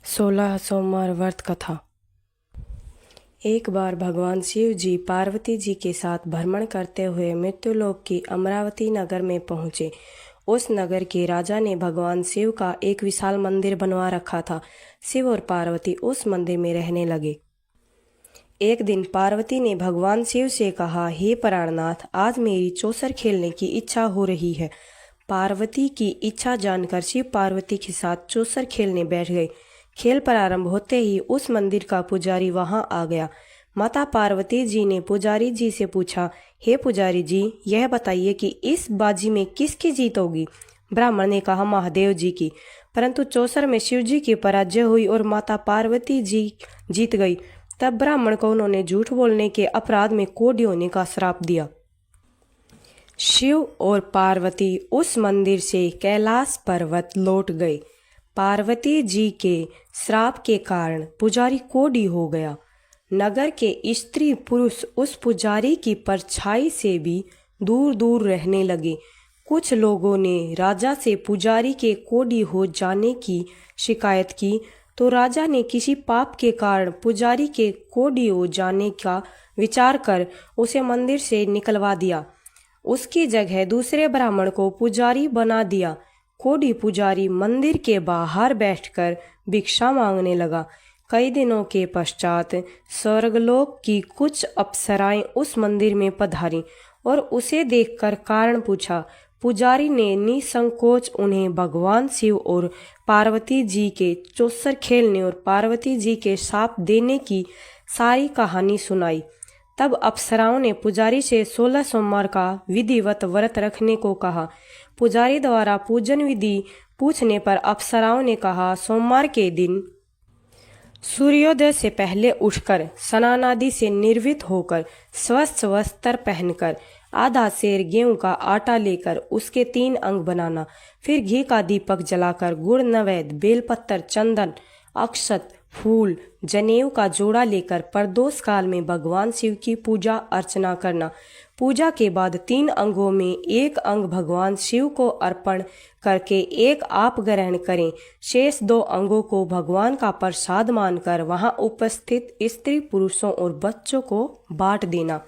16 सोमवार व्रत कथा। एक बार भगवान शिव जी पार्वती जी के साथ भ्रमण करते हुए मृत्युलोक की अमरावती नगर में पहुँचे। उस नगर के राजा ने भगवान शिव का एक विशाल मंदिर बनवा रखा था। शिव और पार्वती उस मंदिर में रहने लगे। एक दिन पार्वती ने भगवान शिव से कहा, हे प्राणनाथ, आज मेरी चौसर खेलने की इच्छा हो रही है। पार्वती की इच्छा जानकर शिव पार्वती के साथ चौसर खेलने बैठ गए। खेल प्रारंभ होते ही उस मंदिर का पुजारी वहां आ गया। माता पार्वती जी ने पुजारी जी से पूछा, हे पुजारी जी, यह बताइए कि इस बाजी में किसकी जीत होगी। ब्राह्मण ने कहा, महादेव जी की। परंतु चौसर में शिव जी की पराजय हुई और माता पार्वती जी जीत गई। तब ब्राह्मण को उन्होंने झूठ बोलने के अपराध में कोढ़ होने का श्राप दिया। शिव और पार्वती उस मंदिर से कैलाश पर्वत लौट गए। पार्वती जी के श्राप के कारण पुजारी कोढ़ी हो गया। नगर के स्त्री पुरुष उस पुजारी की परछाई से भी दूर दूर रहने लगे। कुछ लोगों ने राजा से पुजारी के कोढ़ी हो जाने की शिकायत की, तो राजा ने किसी पाप के कारण पुजारी के कोढ़ी हो जाने का विचार कर उसे मंदिर से निकलवा दिया। उसकी जगह दूसरे ब्राह्मण को पुजारी बना दिया। कोढ़ी पुजारी मंदिर के बाहर बैठकर भिक्षा मांगने लगा। कई दिनों के पश्चात स्वर्गलोक की कुछ अप्सराएं उस मंदिर में पधारी और उसे देखकर कारण पूछा। पुजारी ने निसंकोच उन्हें भगवान शिव और पार्वती जी के चौसर खेलने और पार्वती जी के शाप देने की सारी कहानी सुनाई। तब अप्सराओं ने पुजारी से 16 सोमवार का विधिवत व्रत रखने को कहा। पुजारी द्वारा पूजन विधि पूछने पर अप्सराओं ने कहा, सोमवार के दिन सूर्योदय से पहले उठकर स्नान आदि से निर्वित होकर स्वस्थ वस्त्र पहनकर आधा सेर गेहूं का आटा लेकर उसके 3 अंग बनाना, फिर घी का दीपक जलाकर गुड़, नैवेद्य, बेलपत्र, चंदन, अक्षत, फूल, जनेऊ का जोड़ा लेकर प्रदोष काल में भगवान शिव की पूजा अर्चना करना। पूजा के बाद 3 अंगों में एक अंग भगवान शिव को अर्पण करके एक आप ग्रहण करें। शेष 2 अंगों को भगवान का प्रसाद मानकर वहां उपस्थित स्त्री पुरुषों और बच्चों को बांट देना।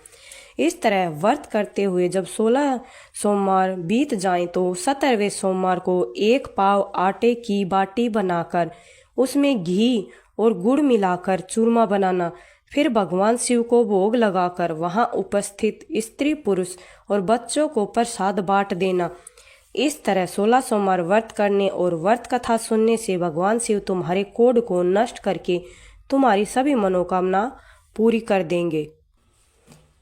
इस तरह व्रत करते हुए जब 16 सोमवार बीत जाएं तो 17वें सोमवार को 1 पाव आटे की बाटी बनाकर उसमें घी और गुड़ मिलाकर चूरमा बनाना, फिर भगवान शिव को भोग लगाकर वहां उपस्थित स्त्री पुरुष और बच्चों को प्रसाद बांट देना। इस तरह 16 सोमवार व्रत करने और व्रत कथा सुनने से भगवान शिव तुम्हारे कोढ़ को नष्ट करके तुम्हारी सभी मनोकामना पूरी कर देंगे।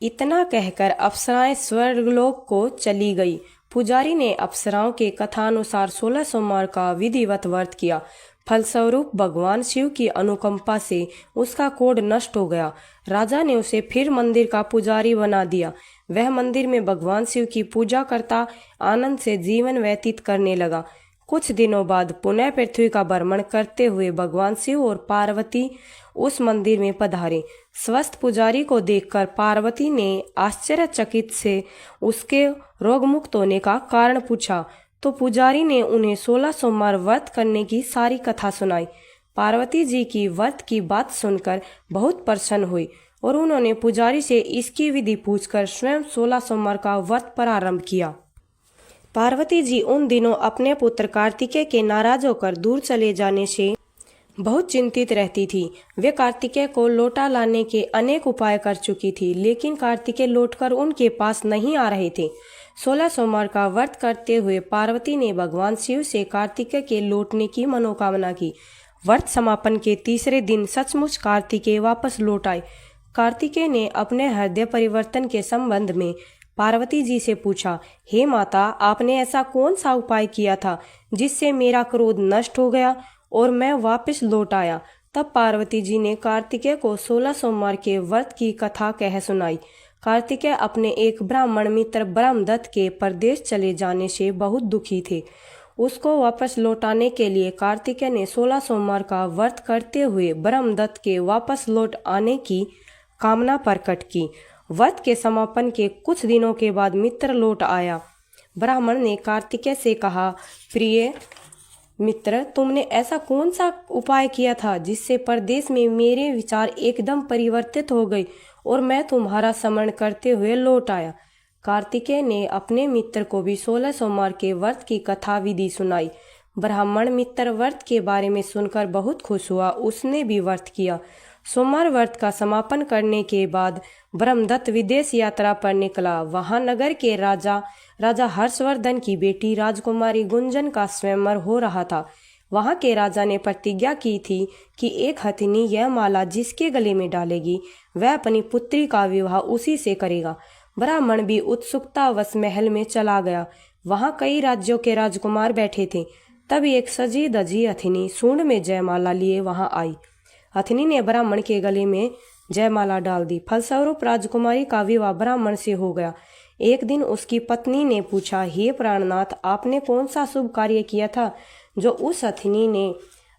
इतना कहकर अप्सराएं स्वर्गलोक को चली गई। पुजारी ने अप्सराओं के कथानुसार 16 सोमवार का विधिवत व्रत किया। फलस्वरूप भगवान शिव की अनुकंपा से उसका कोढ़ नष्ट हो गया। राजा ने उसे फिर मंदिर का पुजारी बना दिया। वह मंदिर में भगवान शिव की पूजा करता आनंद से जीवन व्यतीत करने लगा। कुछ दिनों बाद पुनः पृथ्वी का भ्रमण करते हुए भगवान शिव और पार्वती उस मंदिर में पधारे। स्वस्थ पुजारी को देखकर पार्वती ने आश्चर्यचकित से उसके रोगमुक्त होने का कारण पूछा, तो पुजारी ने उन्हें 16 सोमवार व्रत करने की सारी कथा सुनाई। पार्वती जी की व्रत की बात सुनकर बहुत प्रसन्न हुई और उन्होंने पुजारी से इसकी विधि पूछकर स्वयं 16 सोमवार का व्रत प्रारंभ किया। पार्वती जी उन दिनों अपने पुत्र कार्तिकेय के नाराज होकर दूर चले जाने से बहुत चिंतित रहती थी। वे कार्तिकेय को लौटा लाने के अनेक उपाय कर चुकी थी, लेकिन कार्तिकेय लौटकर उनके पास नहीं आ रहे थे। 16 सोमवार का व्रत करते हुए पार्वती ने भगवान शिव से कार्तिकेय के लौटने की मनोकामना की। व्रत समापन के तीसरे दिन सचमुच कार्तिकेय वापस लौट आए। कार्तिकेय ने अपने हृदय परिवर्तन के संबंध में पार्वती जी से पूछा, हे माता, आपने ऐसा कौन सा उपाय किया था जिससे मेरा क्रोध नष्ट हो गया और मैं वापस लौट आया। तब पार्वती जी ने कार्तिकेय को 16 सोमवार के व्रत की कथा कह सुनाई। कार्तिकेय अपने एक ब्राह्मण मित्र ब्रह्मदत्त के परदेश चले जाने से बहुत दुखी थे। उसको वापस लौटाने के लिए कार्तिकेय ने 16 सोमवार का व्रत करते हुए ब्रह्मदत्त के वापस लौट आने की कामना प्रकट की। व्रत के समापन के कुछ दिनों के बाद मित्र लौट आया। ब्राह्मण ने कार्तिकेय से कहा, प्रिय, मित्र, तुमने ऐसा कौन सा उपाय किया था जिससे परदेश में मेरे विचार एकदम परिवर्तित हो गए और मैं तुम्हारा स्मरण करते हुए लौट आया। कार्तिकेय ने अपने मित्र को भी 16 सोमवार के व्रत की कथा विधि सुनाई। ब्राह्मण मित्र व्रत के बारे में सुनकर बहुत खुश हुआ। उसने भी व्रत किया। सोमवार व्रत का समापन करने के बाद ब्रह्मदत्त विदेश यात्रा पर निकला। वहां नगर के राजा हर्षवर्धन की बेटी राजकुमारी गुंजन का स्वयंवर हो रहा था। वहां के राजा ने प्रतिज्ञा की थी कि एक हथिनी यह माला जिसके गले में डालेगी वह अपनी पुत्री का विवाह उसी से करेगा। ब्राह्मण भी उत्सुकतावश महल में चला गया। वहां कई राज्यों के राजकुमार बैठे थे। तभी एक सजी धजी हथिनी सूंड में जयमाला लिए वहां आई। हथिनी ने ब्राह्मण के गले में जयमाला डाल दी। फलस्वरूप राजकुमारी का विवाह ब्राह्मण से हो गया। एक दिन उसकी पत्नी ने पूछा, हे प्राणनाथ, आपने कौन सा शुभ कार्य किया था जो उस हथिनी ने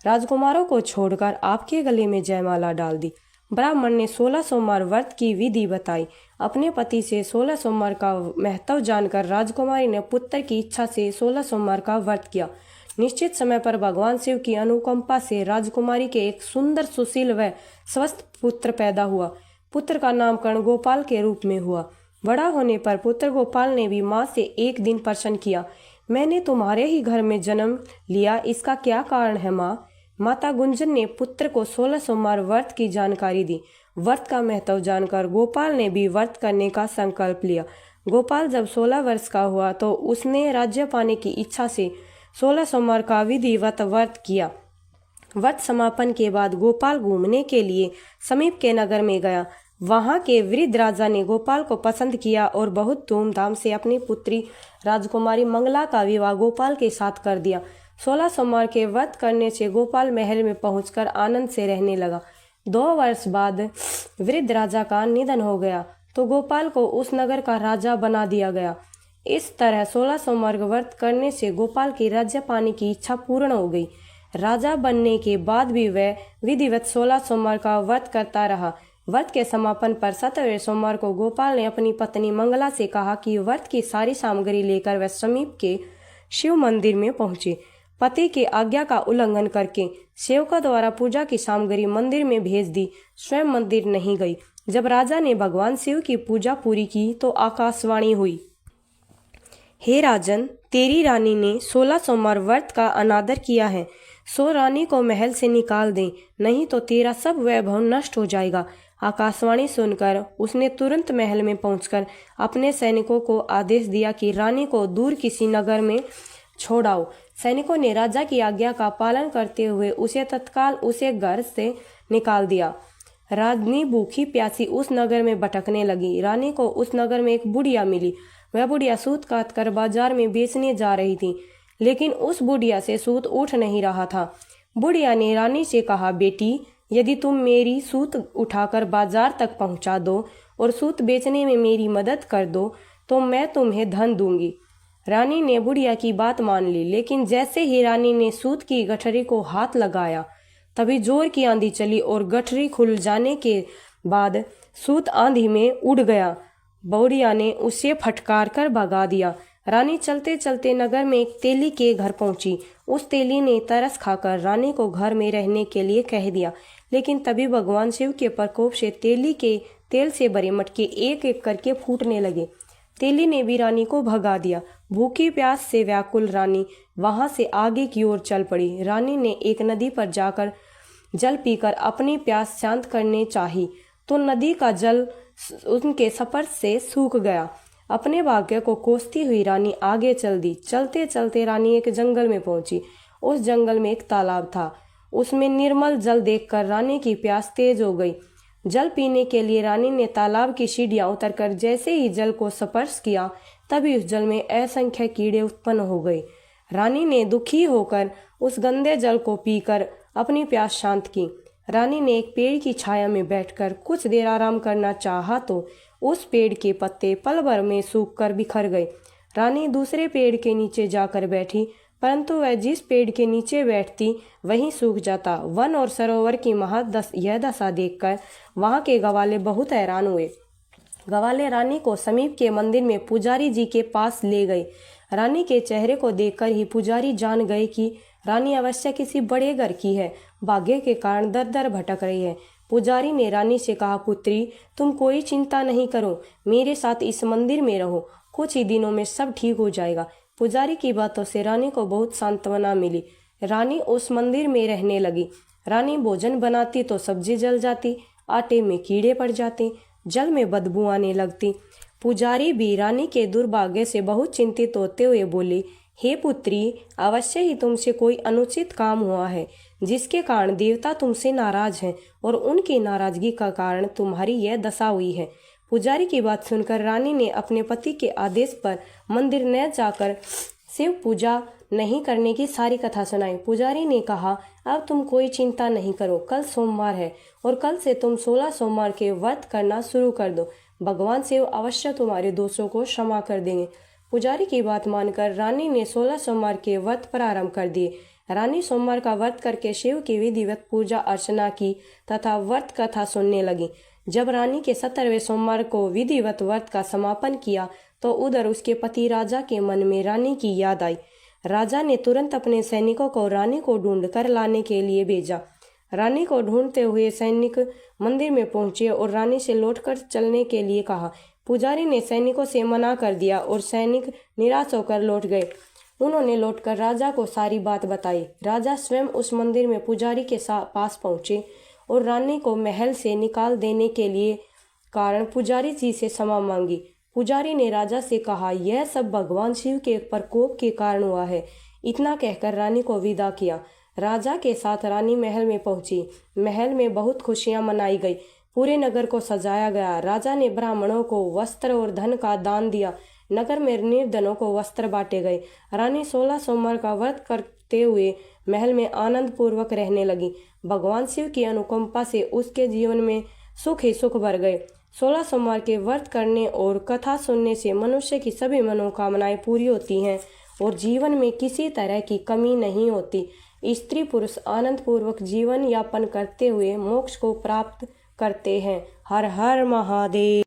राजकुमारों को छोड़कर आपके गले में जयमाला डाल दी? ब्राह्मण ने 16 सोमवार व्रत की विधि बताई। अपने पति से 16 सोमवार का महत्व जानकर राजकुमारी ने पुत्र की इच्छा से 16 सोमवार का व्रत किया। निश्चित समय पर भगवान शिव की अनुकंपा से राजकुमारी के एक सुंदर, सुशील व स्वस्थ पुत्र पैदा हुआ। पुत्र का नामकरण गोपाल के रूप में हुआ। बड़ा होने पर पुत्र गोपाल ने भी माँ से एक दिन प्रश्न किया, मैंने तुम्हारे ही घर में जन्म लिया, इसका क्या कारण है माँ? माता गुंजन ने पुत्र को 16 सोमवार व्रत की जानकारी दी। व्रत का महत्व जानकर गोपाल ने भी व्रत करने का संकल्प लिया। गोपाल जब 16 वर्ष का हुआ तो उसने राज्य पाने की इच्छा से 16 सोमवार का विधिवत व्रत किया। व्रत समापन के बाद गोपाल घूमने के लिए समीप के नगर में गया। वहां के वृद्ध राजा ने गोपाल को पसंद किया और बहुत धूमधाम से अपनी पुत्री राजकुमारी मंगला का विवाह गोपाल के साथ कर दिया। 16 सोमवार के व्रत करने से गोपाल महल में पहुंचकर आनंद से रहने लगा। 2 वर्ष बाद वृद्ध राजा का निधन हो गया तो गोपाल को उस नगर का राजा बना दिया गया। इस तरह 16 सोमवार का व्रत करने से गोपाल की राज्य पाने की इच्छा पूर्ण हो गई। राजा बनने के बाद भी वह विधिवत 16 सोमवार का व्रत करता रहा। व्रत के समापन पर 17वें सोमवार को गोपाल ने अपनी पत्नी मंगला से कहा कि व्रत की सारी सामग्री लेकर वह समीप के शिव मंदिर में पहुंचे। पति की आज्ञा का उल्लंघन करके सेवका द्वारा पूजा की सामग्री मंदिर में भेज दी, स्वयं मंदिर नहीं गई। जब राजा ने भगवान शिव की पूजा पूरी की तो आकाशवाणी हुई, हे राजन, तेरी रानी ने 16 सोमवार व्रत का अनादर किया है, सो रानी को महल से निकाल दें, नहीं तो तेरा सब वैभव नष्ट हो जाएगा। आकाशवाणी सुनकर उसने तुरंत महल में पहुंचकर अपने सैनिकों को आदेश दिया कि रानी को दूर किसी नगर में छोड़ाओ। सैनिकों ने राजा की आज्ञा का पालन करते हुए उसे तत्काल उसे घर से निकाल दिया। रानी भूखी प्यासी उस नगर में भटकने लगी। रानी को उस नगर में एक बुढ़िया मिली। वह बुढ़िया सूत काट कर बाजार में बेचने जा रही थी, लेकिन उस बुढ़िया से सूत उठ नहीं रहा था। बुढ़िया ने रानी से कहा, बेटी, यदि तुम मेरी सूत उठाकर बाजार तक पहुंचा दो और सूत बेचने में मेरी मदद कर दो तो मैं तुम्हें धन दूंगी। रानी ने बुढ़िया की बात मान ली, लेकिन जैसे ही रानी ने सूत की गठरी को हाथ लगाया तभी जोर की आंधी चली और गठरी खुल जाने के बाद सूत आंधी में उड़ गया। बुढ़िया ने उसे फटकार कर भगा दिया। रानी चलते चलते नगर में एक तेली के घर पहुंची। उस तेली ने तरस खाकर रानी को घर में रहने के लिए कह दिया, लेकिन तभी भगवान शिव के प्रकोप से तेली के तेल से भरे मटके एक एक करके फूटने लगे। तेली ने भी रानी को भगा दिया। भूखी प्यास से व्याकुल रानी वहां से आगे की ओर चल पड़ी। रानी ने एक नदी पर जाकर जल पीकर अपनी प्यास शांत करने चाही तो नदी का जल उनके स्पर्श से सूख गया। अपने भाग्य को कोसती हुई रानी आगे चल दी। चलते चलते रानी एक जंगल में पहुंची। उस जंगल में एक तालाब था। उसमें निर्मल जल देखकर रानी की प्यास तेज हो गई। जल पीने के लिए रानी ने तालाब की सीढ़ियां उतरकर जैसे ही जल को स्पर्श किया तभी उस जल में असंख्य कीड़े उत्पन्न हो गए। रानी ने दुखी होकर उस गंदे जल को पीकर अपनी प्यास शांत की। रानी ने एक पेड़ की छाया में बैठकर कुछ देर आराम करना चाहा तो उस पेड़ के पत्ते पल भर में सूखकर बिखर गए। रानी दूसरे पेड़ के नीचे जाकर बैठी, परंतु वह जिस पेड़ के नीचे बैठती वहीं सूख जाता। वन और सरोवर की यह दशा देखकर वहां के गवाले बहुत हैरान हुए। गवाले रानी को समीप के मंदिर में पुजारी जी के पास ले गए। रानी के चेहरे को देखकर ही पुजारी जान गए कि रानी अवश्य किसी बड़े घर की है, भाग्य के कारण दर दर भटक रही है। पुजारी ने रानी से कहा, पुत्री तुम कोई चिंता नहीं करो, मेरे साथ इस मंदिर में रहो, कुछ ही दिनों में सब ठीक हो जाएगा। पुजारी की बातों से रानी को बहुत सांत्वना मिली। रानी उस मंदिर में रहने लगी। रानी भोजन बनाती तो सब्जी जल जाती, आटे में कीड़े पड़ जाते, जल में बदबू आने लगती। पुजारी भी रानी के दुर्भाग्य से बहुत चिंतित होते हुए बोली, हे पुत्री, अवश्य ही तुमसे कोई अनुचित काम हुआ है, जिसके कारण देवता तुमसे नाराज हैं और उनकी नाराजगी का कारण तुम्हारी यह दशा हुई है। पुजारी की बात सुनकर रानी ने अपने पति के आदेश पर मंदिर न जाकर शिव पूजा नहीं करने की सारी कथा सुनाई। पुजारी ने कहा, अब तुम कोई चिंता नहीं करो, कल सोमवार है और कल से तुम 16 सोमवार के व्रत करना शुरू कर दो। भगवान शिव अवश्य तुम्हारे दोषों को क्षमा कर देंगे। पुजारी की बात मानकर रानी ने 16 सोमवार के व्रत प्रारंभ कर दिए। रानी सोमवार का व्रत करके शिव की विधिवत पूजा अर्चना की तथा व्रत कथा सुनने लगी। जब रानी के 17वें सोमवार को विधिवत व्रत का समापन किया तो उधर उसके पति राजा के मन में रानी की याद आई। राजा ने तुरंत अपने सैनिकों को रानी को ढूंढ कर लाने के लिए भेजा। रानी को ढूंढते हुए सैनिक मंदिर में पहुंचे और रानी से लौटकर चलने के लिए कहा। पुजारी ने सैनिकों से मना कर दिया और सैनिक निराश होकर लौट गए। उन्होंने लौटकर राजा को सारी बात बताई। राजा स्वयं उस मंदिर में पुजारी के पास पहुंचे और रानी को महल से निकाल देने के लिए कारण पुजारी जी से क्षमा मांगी। पुजारी ने राजा से कहा, यह सब भगवान शिव के प्रकोप के कारण हुआ है। इतना कहकर रानी को विदा किया। राजा के साथ रानी महल में पहुंची। महल में बहुत खुशियां मनाई गई। पूरे नगर को सजाया गया। राजा ने ब्राह्मणों को वस्त्र और धन का दान दिया। नगर में निर्धनों को वस्त्र बांटे गए। रानी 16 सोमवार का व्रत करते हुए महल में आनंद पूर्वक रहने लगी। भगवान शिव की अनुकंपा से उसके जीवन में सुख ही सुख भर गए। 16 सोमवार के व्रत करने और कथा सुनने से मनुष्य की सभी मनोकामनाएं पूरी होती हैं और जीवन में किसी तरह की कमी नहीं होती। स्त्री पुरुष आनंद पूर्वक जीवन यापन करते हुए मोक्ष को प्राप्त करते हैं। हर हर महादेव।